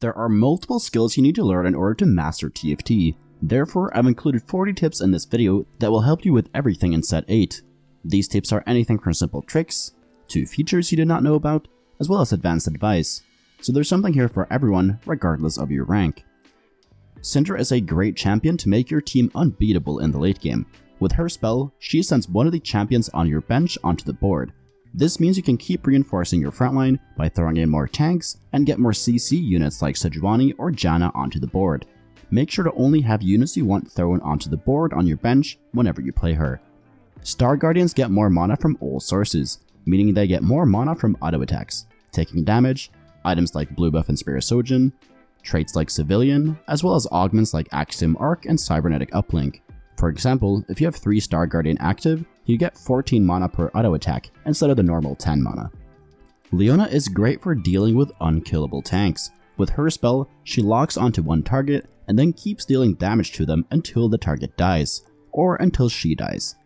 There are multiple skills you need to learn in order to master TFT. Therefore, I've included 40 tips in this video that will help you with everything in set 8. These tips are anything from simple tricks, to features you did not know about, as well as advanced advice. So there's something here for everyone, regardless of your rank. Sydra is a great champion to make your team unbeatable in the late game. With her spell, she sends one of the champions on your bench onto the board. This means you can keep reinforcing your frontline by throwing in more tanks and get more CC units like Sejuani or Janna onto the board. Make sure to only have units you want thrown onto the board on your bench whenever you play her. Star Guardians get more mana from all sources, meaning they get more mana from auto attacks, taking damage, items like Blue Buff and Spirit Sojourn, traits like Civilian, as well as augments like Axiom Arc and Cybernetic Uplink. For example, if you have 3 Star Guardian active, you get 14 mana per auto attack instead of the normal 10 mana. Leona is great for dealing with unkillable tanks. With her spell, she locks onto one target and then keeps dealing damage to them until the target dies, or until she dies.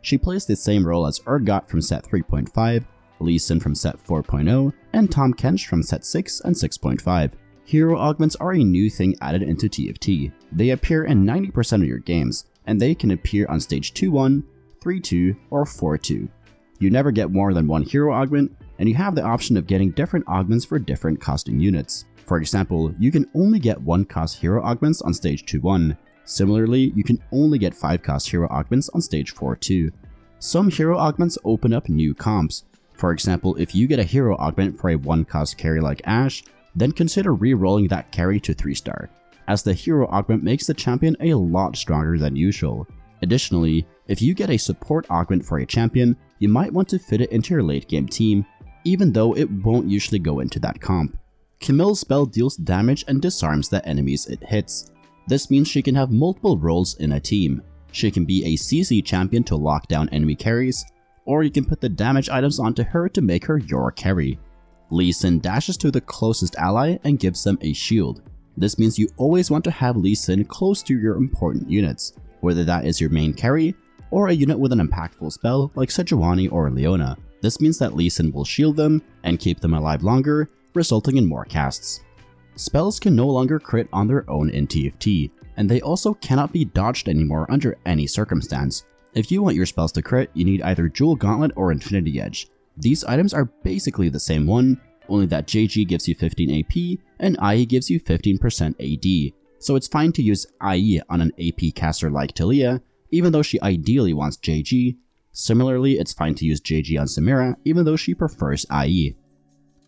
She plays the same role as Urgot from set 3.5, Lee Sin from set 4.0, and Tahm Kench from set 6 and 6.5. Hero Augments are a new thing added into TFT. They appear in 90% of your games, and they can appear on stage 2-1, 3-2, or 4-2. You never get more than one hero augment, and you have the option of getting different augments for different costing units. For example, you can only get 1 cost hero augments on stage 2-1. Similarly, you can only get 5 cost hero augments on stage 4-2. Some hero augments open up new comps. For example, if you get a hero augment for a 1 cost carry like Ashe, then consider re-rolling that carry to 3-star, as the hero augment makes the champion a lot stronger than usual. Additionally, if you get a support augment for a champion, you might want to fit it into your late game team, even though it won't usually go into that comp. Camille's spell deals damage and disarms the enemies it hits. This means she can have multiple roles in a team. She can be a CC champion to lock down enemy carries, or you can put the damage items onto her to make her your carry. Lee Sin dashes to the closest ally and gives them a shield. This means you always want to have Lee Sin close to your important units, whether that is your main carry, or a unit with an impactful spell like Sejuani or Leona. This means that Lee Sin will shield them and keep them alive longer, resulting in more casts. Spells can no longer crit on their own in TFT, and they also cannot be dodged anymore under any circumstance. If you want your spells to crit, you need either Jewel Gauntlet or Infinity Edge. These items are basically the same one, only that JG gives you 15 AP and IE gives you 15% AD, so it's fine to use IE on an AP caster like Taliyah, even though she ideally wants JG. Similarly, it's fine to use JG on Samira, even though she prefers IE.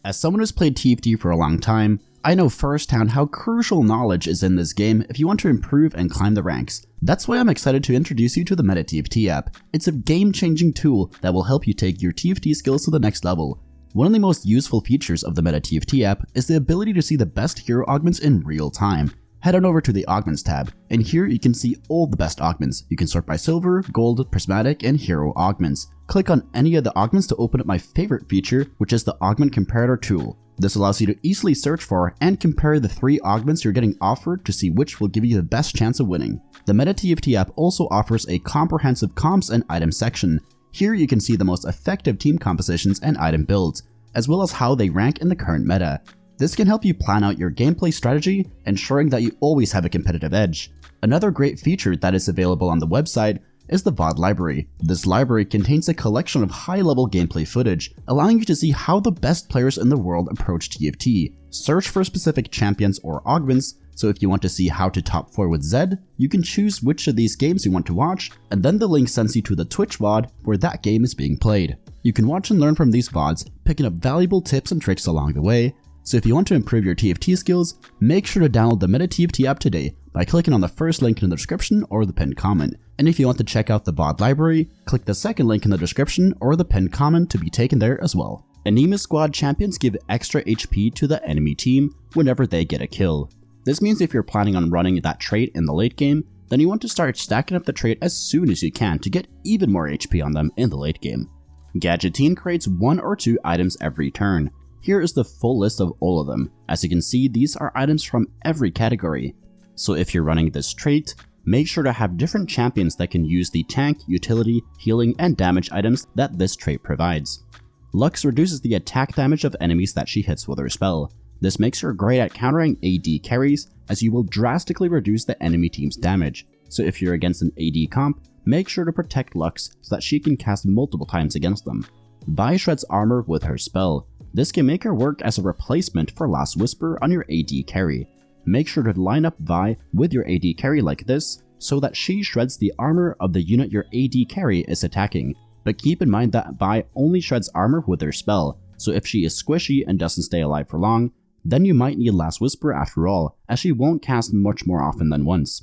As someone who's played TFT for a long time, I know firsthand how crucial knowledge is in this game if you want to improve and climb the ranks. That's why I'm excited to introduce you to the MetaTFT app. It's a game-changing tool that will help you take your TFT skills to the next level. One of the most useful features of the MetaTFT app is the ability to see the best hero augments in real time. Head on over to the Augments tab, and here you can see all the best augments. You can sort by silver, gold, prismatic, and hero augments. Click on any of the augments to open up my favorite feature, which is the Augment Comparator tool. This allows you to easily search for and compare the 3 augments you're getting offered to see which will give you the best chance of winning. The MetaTFT app also offers a comprehensive comps and items section. Here you can see the most effective team compositions and item builds, as well as how they rank in the current meta. This can help you plan out your gameplay strategy, ensuring that you always have a competitive edge. Another great feature that is available on the website is the VOD library. This library contains a collection of high-level gameplay footage, allowing you to see how the best players in the world approach TFT. Search for specific champions or augments, so if you want to see how to top 4 with Zed, you can choose which of these games you want to watch, and then the link sends you to the Twitch VOD where that game is being played. You can watch and learn from these VODs, picking up valuable tips and tricks along the way. So if you want to improve your TFT skills, make sure to download the MetaTFT app today by clicking on the first link in the description or the pinned comment. And if you want to check out the VOD library, click the second link in the description or the pinned comment to be taken there as well. Anima Squad champions give extra HP to the enemy team whenever they get a kill. This means if you're planning on running that trait in the late game, then you want to start stacking up the trait as soon as you can to get even more HP on them in the late game. Gadeteen creates 1 or 2 items every turn. Here is the full list of all of them. As you can see, these are items from every category. So if you're running this trait, make sure to have different champions that can use the tank, utility, healing, and damage items that this trait provides. Lux reduces the attack damage of enemies that she hits with her spell. This makes her great at countering AD carries, as you will drastically reduce the enemy team's damage, so if you're against an AD comp, make sure to protect Lux so that she can cast multiple times against them. Vi shreds armor with her spell. This can make her work as a replacement for Last Whisper on your AD carry. Make sure to line up Vi with your AD carry like this, so that she shreds the armor of the unit your AD carry is attacking, but keep in mind that Vi only shreds armor with her spell, so if she is squishy and doesn't stay alive for long, then you might need Last Whisper after all, as she won't cast much more often than once.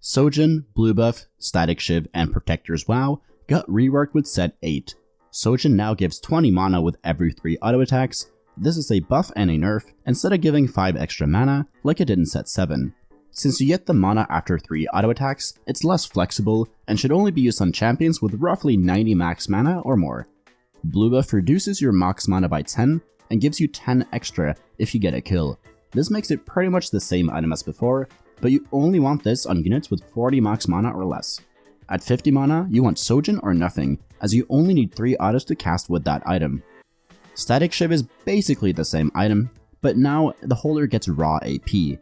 Sojin, Blue Buff, Static Shiv, and Protector's WoW got reworked with set 8. Sojin now gives 20 mana with every 3 auto attacks. This is a buff and a nerf, instead of giving 5 extra mana like it did in set 7. Since you get the mana after 3 auto attacks, it's less flexible and should only be used on champions with roughly 90 max mana or more. Blue Buff reduces your max mana by 10 and gives you 10 extra if you get a kill. This makes it pretty much the same item as before, but you only want this on units with 40 max mana or less. At 50 mana, you want Sojin or nothing, as you only need 3 autos to cast with that item. Static Shiv is basically the same item, but now the holder gets raw AP.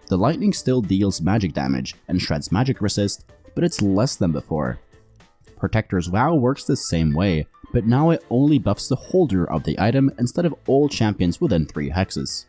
The lightning still deals magic damage and shreds magic resist, but it's less than before. Protector's WoW works the same way, but now it only buffs the holder of the item instead of all champions within 3 hexes.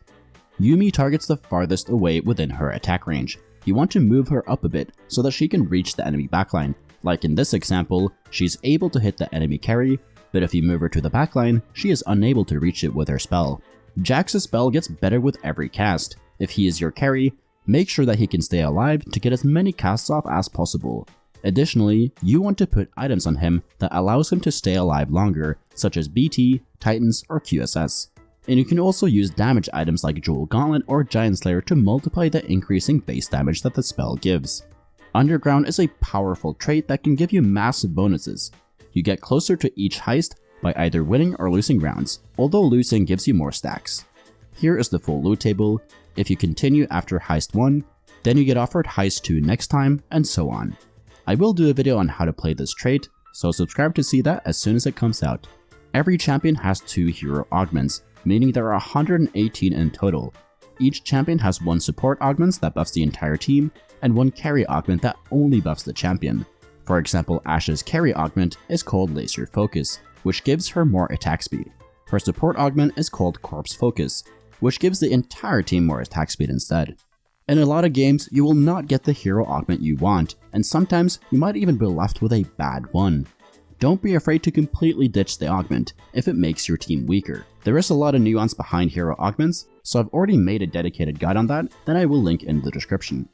Yuumi targets the farthest away within her attack range. You want to move her up a bit so that she can reach the enemy backline. Like in this example, she's able to hit the enemy carry, but if you move her to the backline, she is unable to reach it with her spell. Jax's spell gets better with every cast. If he is your carry, make sure that he can stay alive to get as many casts off as possible. Additionally, you want to put items on him that allows him to stay alive longer, such as BT, Titans, or QSS. And you can also use damage items like Jewel Gauntlet or Giant Slayer to multiply the increasing base damage that the spell gives. Underground is a powerful trait that can give you massive bonuses. You get closer to each heist by either winning or losing rounds, although losing gives you more stacks. Here is the full loot table. If you continue after heist 1, then you get offered heist 2 next time, and so on. I will do a video on how to play this trait, so subscribe to see that as soon as it comes out. Every champion has 2 hero augments, meaning there are 118 in total. Each champion has 1 support augments that buffs the entire team, and 1 carry augment that only buffs the champion. For example, Ashe's carry augment is called Laser Focus, which gives her more attack speed. Her support augment is called Corpse Focus, which gives the entire team more attack speed instead. In a lot of games, you will not get the hero augment you want, and sometimes you might even be left with a bad one. Don't be afraid to completely ditch the augment if it makes your team weaker. There is a lot of nuance behind hero augments, so I've already made a dedicated guide on that I will link in the description.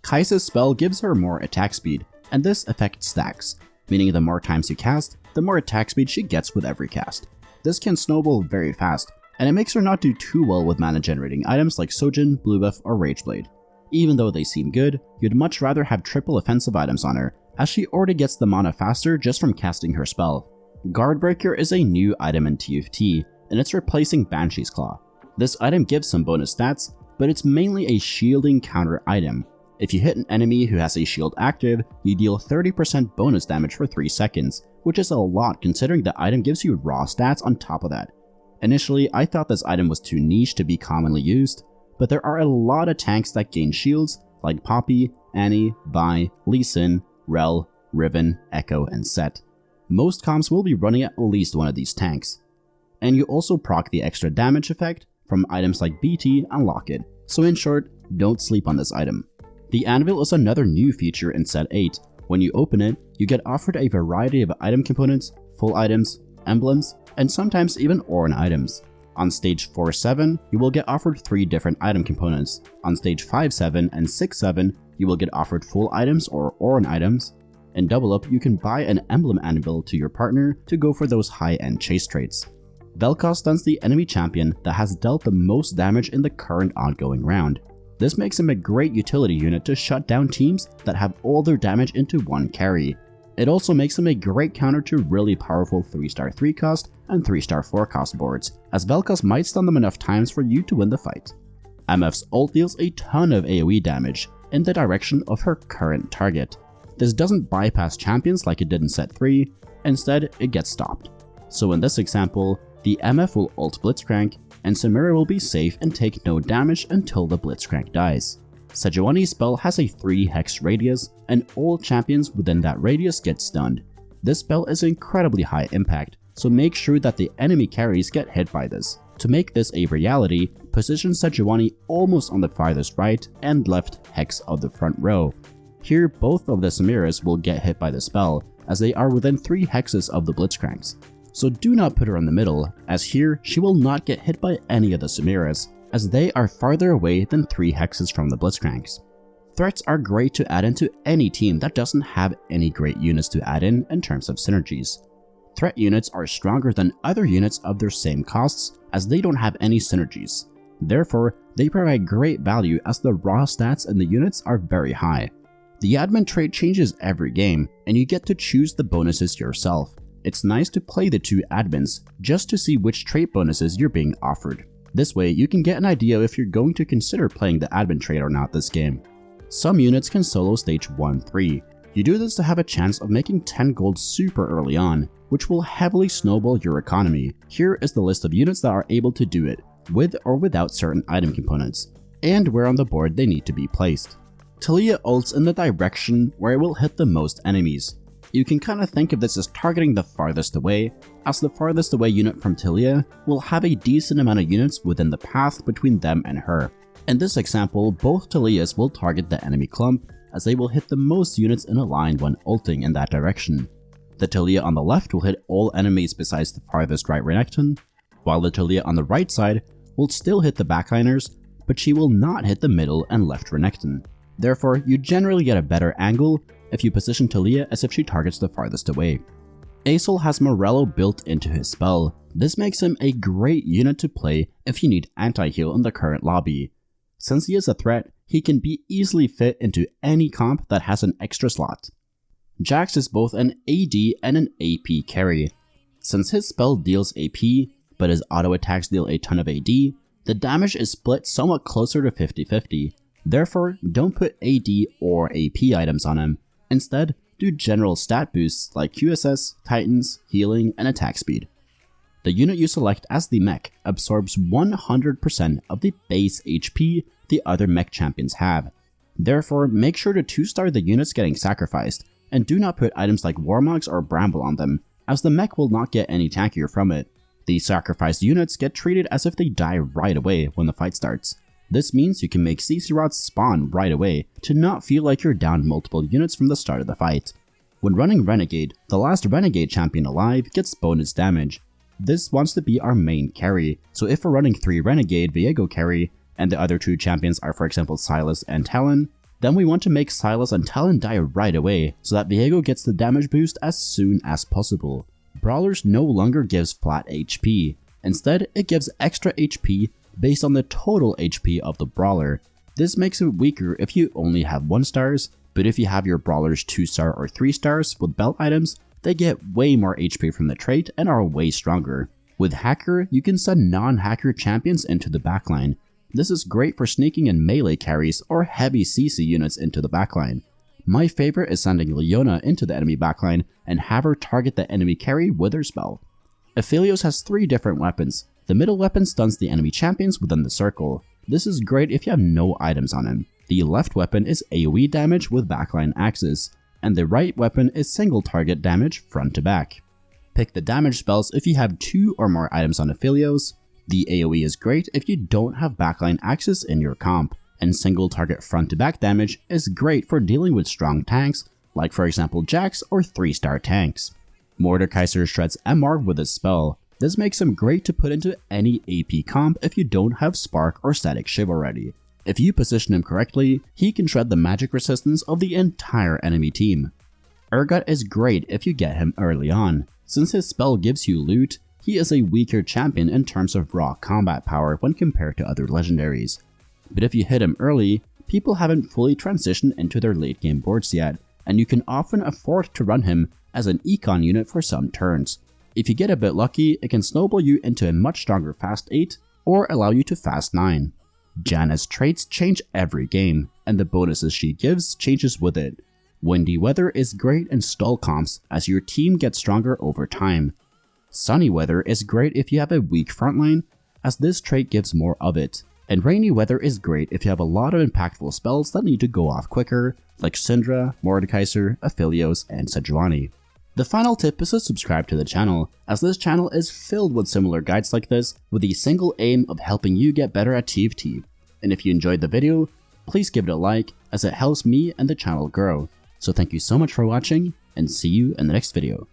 Kai'Sa's spell gives her more attack speed, and this affects stacks, meaning the more times you cast, the more attack speed she gets with every cast. This can snowball very fast, and it makes her not do too well with mana generating items like Sojin, Blue Buff, or Rageblade. Even though they seem good, you'd much rather have triple offensive items on her, as she already gets the mana faster just from casting her spell. Guardbreaker is a new item in TFT, and it's replacing Banshee's Claw. This item gives some bonus stats, but it's mainly a shielding counter item. If you hit an enemy who has a shield active, you deal 30% bonus damage for 3 seconds, which is a lot considering the item gives you raw stats on top of that. Initially, I thought this item was too niche to be commonly used, but there are a lot of tanks that gain shields, like Poppy, Annie, Vi, Lee Sin, Rel, Riven, Echo, and Set. Most comps will be running at least one of these tanks. And you also proc the extra damage effect from items like BT and Locket, so in short, don't sleep on this item. The Anvil is another new feature in set 8. When you open it, you get offered a variety of item components, full items, emblems, and sometimes even Orin items. On stage 4-7, you will get offered 3 different item components. On stage 5-7 and 6-7, you will get offered full items or Orin items. In Double Up, you can buy an emblem Anvil to your partner to go for those high-end chase traits. Vel'Koz stuns the enemy champion that has dealt the most damage in the current ongoing round. This makes him a great utility unit to shut down teams that have all their damage into one carry. It also makes him a great counter to really powerful 3-star 3 cost and 3-star 4 cost boards, as Vel'Koz might stun them enough times for you to win the fight. MF's ult deals a ton of AoE damage in the direction of her current target. This doesn't bypass champions like it did in set 3, instead it gets stopped. So in this example, the MF will ult Blitzcrank, and Samira will be safe and take no damage until the Blitzcrank dies. Sejuani's spell has a 3 hex radius, and all champions within that radius get stunned. This spell is incredibly high impact, so make sure that the enemy carries get hit by this. To make this a reality, position Sejuani almost on the farthest right and left hex of the front row. Here both of the Samiras will get hit by the spell, as they are within 3 hexes of the Blitzcranks. So do not put her in the middle, as here she will not get hit by any of the Samiras, as they are farther away than 3 hexes from the Blitzcranks. Threats are great to add into any team that doesn't have any great units to add in terms of synergies. Threat units are stronger than other units of their same costs, as they don't have any synergies. Therefore, they provide great value as the raw stats in the units are very high. The A.D.M.I.N trait changes every game, and you get to choose the bonuses yourself. It's nice to play the 2 A.D.M.I.Ns just to see which trait bonuses you're being offered. This way, you can get an idea if you're going to consider playing the A.D.M.I.N trait or not this game. Some units can solo stage 1-3. You do this to have a chance of making 10 gold super early on, which will heavily snowball your economy. Here is the list of units that are able to do it, with or without certain item components, and where on the board they need to be placed. Taliyah ults in the direction where it will hit the most enemies. You can kinda think of this as targeting the farthest away, as the farthest away unit from Taliyah will have a decent amount of units within the path between them and her. In this example, both Taliyahs will target the enemy clump, as they will hit the most units in a line when ulting in that direction. The Taliyah on the left will hit all enemies besides the farthest right Renekton, while the Taliyah on the right side will still hit the backliners, but she will not hit the middle and left Renekton. Therefore, you generally get a better angle if you position Taliyah as if she targets the farthest away. ASOL has Morello built into his spell. This makes him a great unit to play if you need anti-heal in the current lobby. Since he is a threat, he can be easily fit into any comp that has an extra slot. Jax is both an AD and an AP carry. Since his spell deals AP, but his auto attacks deal a ton of AD, the damage is split somewhat closer to 50-50. Therefore, don't put AD or AP items on him. Instead, do general stat boosts like QSS, Titans, healing, and attack speed. The unit you select as the mech absorbs 100% of the base HP the other mech champions have. Therefore, make sure to 2-star the units getting sacrificed, and do not put items like Warmogs or Bramble on them, as the mech will not get any tankier from it. The sacrificed units get treated as if they die right away when the fight starts. This means you can make CC rods spawn right away to not feel like you're down multiple units from the start of the fight. When running Renegade, the last Renegade champion alive gets bonus damage. This wants to be our main carry, so if we're running 3 Renegade Viego carry, and the other 2 champions are for example Sylas and Talon, then we want to make Sylas and Talon die right away so that Viego gets the damage boost as soon as possible. Brawlers no longer gives flat HP, instead it gives extra HP based on the total HP of the Brawler. This makes it weaker if you only have 1-stars, but if you have your Brawlers 2-star or 3-stars with belt items, they get way more HP from the trait and are way stronger. With Hacker, you can send non-hacker champions into the backline. This is great for sneaking in melee carries or heavy CC units into the backline. My favorite is sending Leona into the enemy backline and have her target the enemy carry with her spell. Aphelios has 3 different weapons. The middle weapon stuns the enemy champions within the circle. This is great if you have no items on him. The left weapon is AoE damage with backline axes, and the right weapon is single target damage front to back. Pick the damage spells if you have 2 or more items on Aphelios. The AoE is great if you don't have backline axes in your comp, and single target front to back damage is great for dealing with strong tanks, like for example Jax or 3-star tanks. Mordekaiser shreds MR with his spell. This makes him great to put into any AP comp if you don't have Spark or Static Shiv already. If you position him correctly, he can shred the magic resistance of the entire enemy team. Urgot is great if you get him early on. Since his spell gives you loot, he is a weaker champion in terms of raw combat power when compared to other legendaries. But if you hit him early, people haven't fully transitioned into their late game boards yet, and you can often afford to run him as an econ unit for some turns. If you get a bit lucky, it can snowball you into a much stronger fast 8 or allow you to fast 9. Janna's traits change every game, and the bonuses she gives changes with it. Windy weather is great in stall comps as your team gets stronger over time. Sunny weather is great if you have a weak frontline, as this trait gives more of it. And rainy weather is great if you have a lot of impactful spells that need to go off quicker, like Sydra, Mordekaiser, Aphelios, and Sejuani. The final tip is to subscribe to the channel, as this channel is filled with similar guides like this with the single aim of helping you get better at TFT. And if you enjoyed the video, please give it a like as it helps me and the channel grow. So thank you so much for watching, and see you in the next video.